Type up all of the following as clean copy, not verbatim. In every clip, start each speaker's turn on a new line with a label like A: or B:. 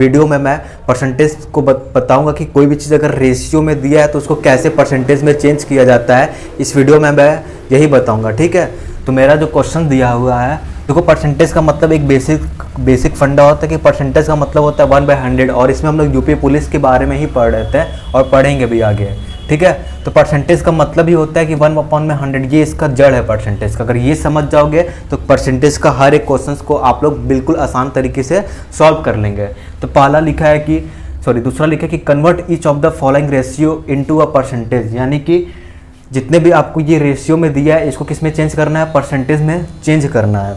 A: Video में मैं percentage को बताऊंगा कि कोई भी चीज़ अगर रेशियो में दिया है तो उसको कैसे परसेंटेज में चेंज किया जाता है। इस वीडियो में मैं यही बताऊंगा, ठीक है। तो मेरा जो क्वेश्चन दिया हुआ है, देखो परसेंटेज का मतलब एक बेसिक फंडा होता है कि परसेंटेज का मतलब होता है 1/100, और इसमें हम लोग यूपी पुलिस के बारे में ही पढ़ रहे थे और पढ़ेंगे भी आगे, ठीक है। तो परसेंटेज का मतलब ही होता है कि 1/100, ये इसका जड़ है परसेंटेज का। अगर ये समझ जाओगे तो परसेंटेज का हर एक क्वेश्चन को आप लोग बिल्कुल आसान तरीके से सॉल्व कर लेंगे। तो पहला लिखा है कि दूसरा लिखा है कि convert each of the following ratio into a percentage, यानी कि जितने भी आपको ये रेशियो में दिया है इसको किस में चेंज करना है, परसेंटेज में चेंज करना है।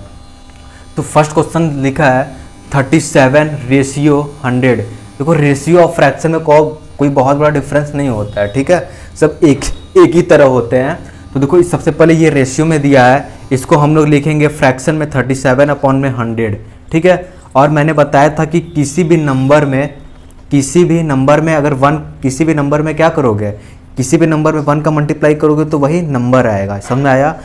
A: तो फर्स्ट क्वेश्चन लिखा है 37/100। देखो रेशियो ऑफ फ्रैक्शन में कोई बहुत बड़ा डिफरेंस नहीं होता है, ठीक है, सब एक ही तरह होते हैं। तो देखो सबसे पहले ये रेशियो में दिया है, इसको हम लोग लिखेंगे फ्रैक्शन में 37/100, ठीक है। और मैंने बताया था कि किसी भी नंबर में अगर किसी भी नंबर में क्या करोगे, किसी भी नंबर में 1 का मल्टीप्लाई करोगे तो वही नंबर आएगा, समझ में आया।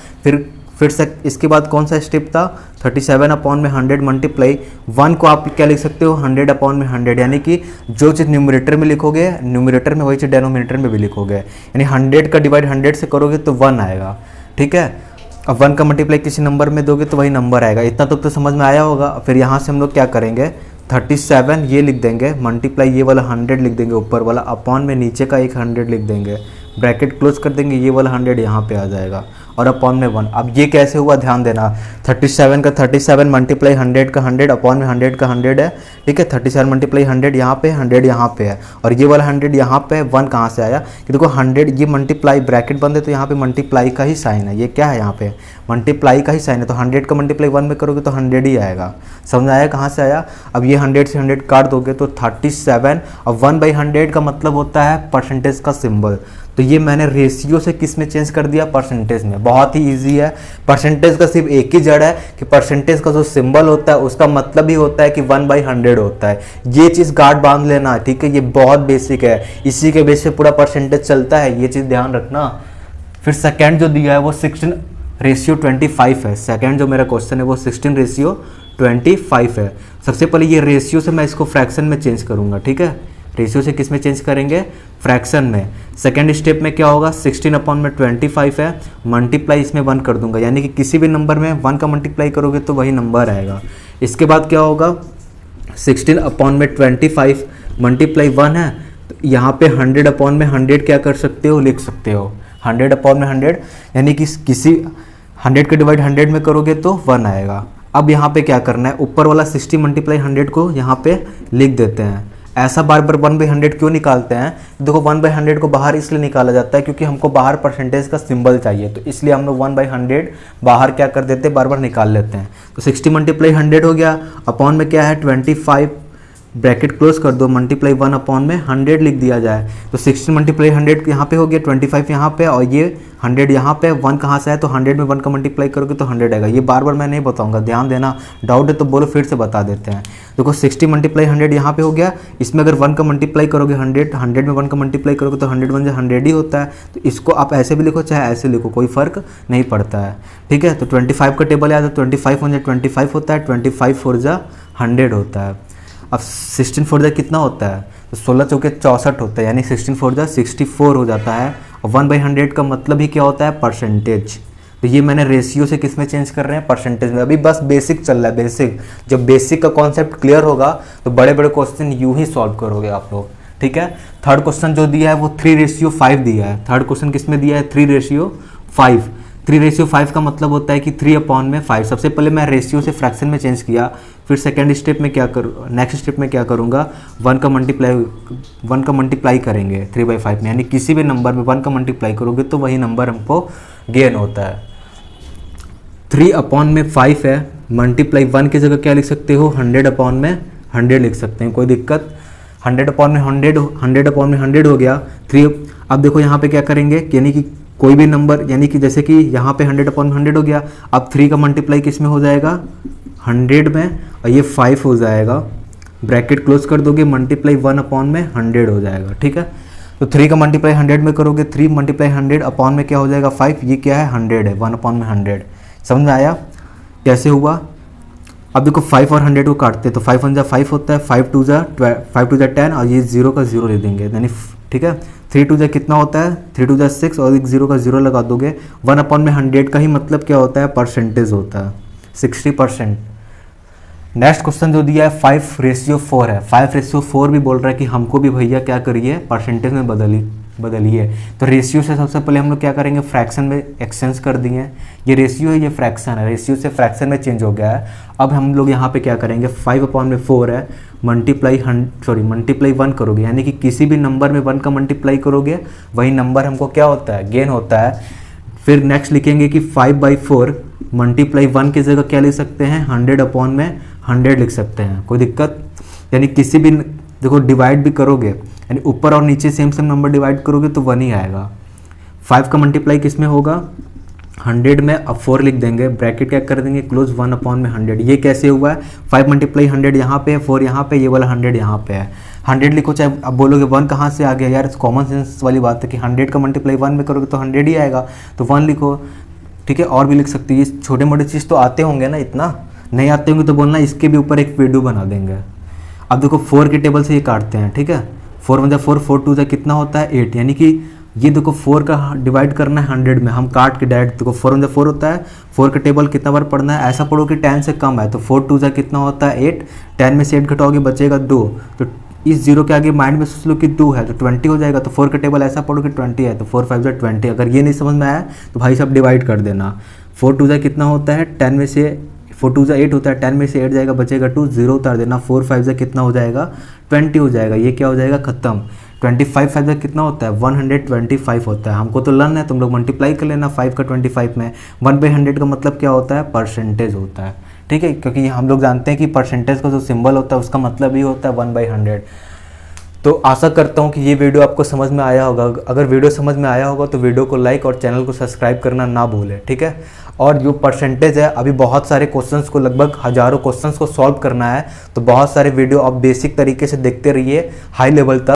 A: फिर से इसके बाद कौन सा स्टेप था, 37/100 मल्टीप्लाई 1 को आप क्या लिख सकते हो 100/100, यानी कि जो चीज़ न्यूमरेटर में लिखोगे न्यूमरेटर में वही चीज़ डेनोमिनेटर में भी लिखोगे, यानी 100 का डिवाइड 100 से करोगे तो 1 आएगा, ठीक है। अब 1 का मल्टीप्लाई किसी नंबर में दोगे तो वही नंबर आएगा। इतना तो समझ में आया होगा। फिर यहाँ से हम लोग क्या करेंगे, 37 ये लिख देंगे, मल्टीप्लाई ये वाला 100 लिख देंगे ऊपर वाला, अपॉन में नीचे का एक 100 लिख देंगे, ब्रैकेट क्लोज कर देंगे, ये वाला 100 यहाँ पे आ जाएगा और अपॉन में 1। अब ये कैसे हुआ ध्यान देना, 37 का 37 मल्टीप्लाई 100 का 100 अपॉन में 100 का 100 है, ठीक है। 37 मल्टीप्लाई 100 यहाँ पे, 100 यहाँ पे है, और ये वाला 100 यहाँ पे 1 कहाँ से आया कि देखो 100 ये मल्टीप्लाई ब्रैकेट बंद है तो यहाँ पे मल्टीप्लाई का ही साइन है, ये क्या है यहाँ पे मल्टीप्लाई का ही साइन है, तो 100 का मल्टीप्लाई 1 में करोगे तो 100 ही आएगा, समझ आया कहाँ से आया। अब ये 100 से 100 काट दोगे तो 37, और 1/100 का मतलब होता है परसेंटेज का सिंबल। तो ये मैंने रेशियो से किस में चेंज कर दिया, परसेंटेज में। बहुत ही इजी है। परसेंटेज का सिर्फ एक ही जड़ है कि परसेंटेज का जो सिंबल होता है उसका मतलब ही होता है कि 1/100 होता है। ये चीज़ गार्ड बांध लेना, ठीक है, ये बहुत बेसिक है, इसी के बेस पे पूरा परसेंटेज चलता है, ये चीज़ ध्यान रखना। फिर सेकेंड जो दिया है वो 16/25 है। सेकेंड जो मेरा क्वेश्चन है वो 16/25 है। सबसे पहले ये रेशियो से मैं इसको फ्रैक्शन में चेंज करूँगा, ठीक है। रेशियो से किस में चेंज करेंगे, फ्रैक्शन में। सेकेंड स्टेप में क्या होगा, 16/25 है, मल्टीप्लाई इसमें 1 कर दूंगा, यानी कि किसी भी नंबर में 1 का मल्टीप्लाई करोगे तो वही नंबर आएगा। इसके बाद क्या होगा, 16/25 मल्टीप्लाई 1 है, तो यहाँ पे 100/100 क्या कर सकते हो, लिख सकते हो 100/100, यानी कि किसी 100 का डिवाइड 100 में करोगे तो 1 आएगा। अब यहाँ पे क्या करना है, ऊपर वाला 60 मल्टीप्लाई 100 को यहाँ पे लिख देते हैं। ऐसा बार बार 1/100 क्यों निकालते हैं, देखो 1/100 को बाहर इसलिए निकाला जाता है क्योंकि हमको बाहर परसेंटेज का सिंबल चाहिए, तो इसलिए हम लोग 1/100 बाहर क्या कर देते हैं, बार बार निकाल लेते हैं। तो 60 मल्टीप्लाई 100 हो गया, अपॉन में क्या है 25, ब्रैकेट क्लोज कर दो, मल्टीप्लाई 1 अपॉन में 100 लिख दिया जाए। तो 60 मल्टीप्लाई 100 यहाँ पे हो गया, 25 यहाँ पे, और ये 100 यहाँ पे, 1 कहाँ से है तो 100 में 1 का मल्टीप्लाई करोगे तो 100 आएगा। ये बार बार मैं नहीं बताऊंगा, ध्यान देना, डाउट है तो बोलो फिर से बता देते हैं। देखो 60 मल्टीप्लाई 100 यहाँ पे हो गया, इसमें अगर 1 का मल्टीप्लाई करोगे 100 में 1 का मल्टीप्लाई करोगे तो 100 1 100 ही होता है। तो इसको आप ऐसे भी लिखो चाहे ऐसे लिखो, कोई फर्क नहीं पड़ता है, ठीक है। तो 25 का टेबल याद है, 25 1 25 होता है, 25 4 100 होता है। अब 16 4 कितना होता है, तो 16 चौके 64 होता है, यानी 16 4 64 हो जाता है। और 1/100 का मतलब ही क्या होता है, परसेंटेज। तो ये मैंने रेशियो से किस में चेंज कर रहे हैं, परसेंटेज में। अभी बस बेसिक चल रहा है, बेसिक। जब बेसिक का कॉन्सेप्ट क्लियर होगा तो बड़े बड़े क्वेश्चन यूं ही सॉल्व करोगे आप लोग, ठीक है। थर्ड क्वेश्चन जो दिया है वो 3/5 दिया है। थर्ड क्वेश्चन किस में दिया है, 3/5। 3/5 का मतलब होता है कि 3/5। सबसे पहले मैं रेशियो से फ्रैक्शन में चेंज किया, फिर सेकेंड स्टेप में क्या करूँ, नेक्स्ट स्टेप में क्या करूँगा, 1 का मल्टीप्लाई करेंगे 3/5 में, यानी किसी भी नंबर में 1 का मल्टीप्लाई करोगे तो वही नंबर हमको गेन होता है। 3/5 है, मल्टीप्लाई 1 की जगह क्या लिख सकते हो, 100/100 लिख सकते हैं, कोई दिक्कत। 100/100 हो गया 3। अब देखो यहाँ पे क्या करेंगे, यानी कि कोई भी नंबर, यानी कि जैसे कि यहाँ पे 100/100 हो गया, अब 3 का मल्टीप्लाई किस में हो जाएगा, 100 में, और ये 5 हो जाएगा, ब्रैकेट क्लोज कर दोगे, मल्टीप्लाई 1/100 हो जाएगा, ठीक है। तो 3 का मल्टीप्लाई 100 में करोगे, 3 मल्टीप्लाई 100 अपॉन में क्या हो जाएगा 5, ये क्या है 100 है, 1/100। समझ में आया कैसे हुआ। अब देखो 5 और 100 को काटते हैं तो 5 1 जा 5 होता है, 5 2 जा 10 और ये 0 का 0 ले देंगे यानी ठीक है। 3 2 जा कितना होता है, 3 2 जा 6 और एक 0 का 0 लगा दोगे। 1/100 का ही मतलब क्या होता है, परसेंटेज होता है 60%। नेक्स्ट क्वेश्चन जो दिया है 5:4 है। 5:4 भी बोल रहा है कि हमको भी भैया क्या करिए, परसेंटेज में बदलिए। तो रेशियो से सबसे पहले हम लोग क्या करेंगे, फ्रैक्शन में एक्सचेंज कर दिए। ये रेशियो है, ये फ्रैक्शन है, रेशियो से फ्रैक्शन में चेंज हो गया है। अब हम लोग यहाँ पे क्या करेंगे, 5/4 है, मल्टीप्लाई 1 करोगे, यानी कि किसी भी नंबर में 1 का मल्टीप्लाई करोगे वही नंबर हमको क्या होता है, गेन होता है। फिर नेक्स्ट लिखेंगे कि 5/4 मल्टीप्लाई 1 की जगह क्या लिख सकते हैं, 100/100 लिख सकते हैं, कोई दिक्कत। यानी किसी भी देखो डिवाइड भी करोगे, यानी ऊपर और नीचे सेम नंबर डिवाइड करोगे तो 1 ही आएगा। 5 का मल्टीप्लाई किस में होगा, 100 में। अब 4 लिख देंगे, ब्रैकेट क्या कर देंगे, क्लोज 1/100। ये कैसे हुआ है, 5 मल्टीप्लाई 100 यहाँ पे है, 4 यहाँ पे, ये वाला 100 यहाँ पे है। 100 लिखो, चाहे अब बोलोगे 1 कहाँ से आ गया यार, कॉमन सेंस वाली बात है कि 100 का मल्टीप्लाई 1 में करोगे तो 100 ही आएगा, तो 1 लिखो, ठीक है। और भी लिख सकते हैं, ये छोटे मोटे चीज़ तो आते होंगे ना, इतना नहीं आते होंगे तो बोलना, इसके भी ऊपर एक वीडियो बना देंगे। अब देखो 4 के टेबल से ये काटते हैं, ठीक है। 4 1 जा 4, 4 2 जा कितना होता है 8, यानी कि ये देखो 4 का डिवाइड करना है 100 में, हम काट के डायरेक्ट देखो 4 1 जा 4 होता है। 4 का टेबल कितना बार पढ़ना है, ऐसा पढ़ो कि 10 से कम है, तो 4 2 जा कितना होता है 8, 10 में से 8 घटाओगे बचेगा 2, तो इस 0 के आगे माइंड में सोच लो कि 2 है तो 20 हो जाएगा। तो 4 का टेबल ऐसा पढ़ो कि 20 है, तो 4 5 जा 20। अगर ये नहीं समझ में आया तो भाई साहब डिवाइड कर देना। 4 2 जा कितना होता है, 10 में से 4 2 जा 8 होता है, 10 में से 8 जाएगा बचेगा 2, 0 उतार देना। 4 5 जा कितना हो जाएगा 20 हो जाएगा, ये क्या हो जाएगा खत्म। 25 5 जा कितना होता है 125 होता है। हमको तो लर्न है, तुम लोग मल्टीप्लाई कर लेना 5 का 25 में। 1/100 का मतलब क्या होता है, परसेंटेज होता है, ठीक है। क्योंकि हम लोग जानते हैं कि परसेंटेज का जो सिंबल होता है उसका मतलब ही होता है 1/100। तो आशा करता हूँ कि ये वीडियो आपको समझ में आया होगा। अगर वीडियो समझ में आया होगा तो वीडियो को लाइक और चैनल को सब्सक्राइब करना ना भूलें, ठीक है। और जो परसेंटेज है, अभी बहुत सारे क्वेश्चंस को, लगभग हज़ारों क्वेश्चंस को सॉल्व करना है, तो बहुत सारे वीडियो आप बेसिक तरीके से देखते रहिए हाई लेवल तक।